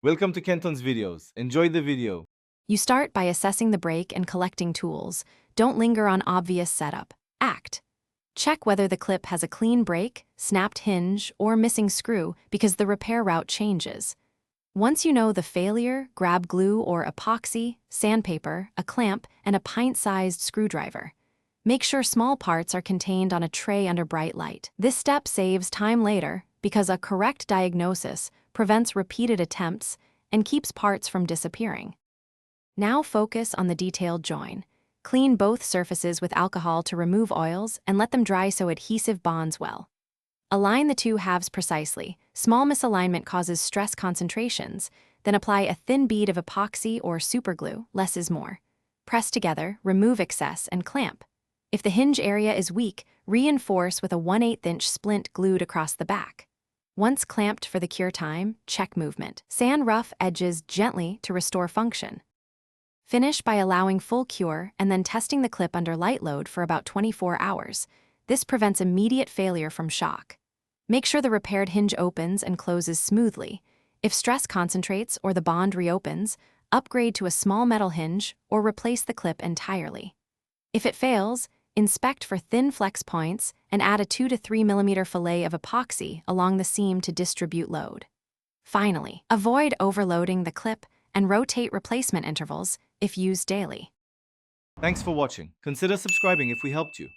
Welcome to Kenton's videos. Enjoy the video. You start by assessing the break and collecting tools. Don't linger on obvious setup. Act. Check whether the clip has a clean break, snapped hinge, or missing screw because the repair route changes. Once you know the failure, grab glue or epoxy, sandpaper, a clamp, and a pint-sized screwdriver. Make sure small parts are contained on a tray under bright light. This step saves time later because a correct diagnosis prevents repeated attempts and keeps parts from disappearing. Now focus on the detailed join. Clean both surfaces with alcohol to remove oils and let them dry so adhesive bonds well. Align the two halves precisely. Small misalignment causes stress concentrations. Then apply a thin bead of epoxy or superglue, less is more. Press together, remove excess, and clamp. If the hinge area is weak, reinforce with a 1/8" splint glued across the back. Once clamped for the cure time, check movement. Sand rough edges gently to restore function. Finish by allowing full cure and then testing the clip under light load for about 24 hours. This prevents immediate failure from shock. Make sure the repaired hinge opens and closes smoothly. If stress concentrates or the bond reopens, upgrade to a small metal hinge or replace the clip entirely. If it fails, inspect for thin flex points and add a 2 to 3 mm fillet of epoxy along the seam to distribute load. Finally, avoid overloading the clip and rotate replacement intervals if used daily. Thanks for watching. Consider subscribing if we helped you.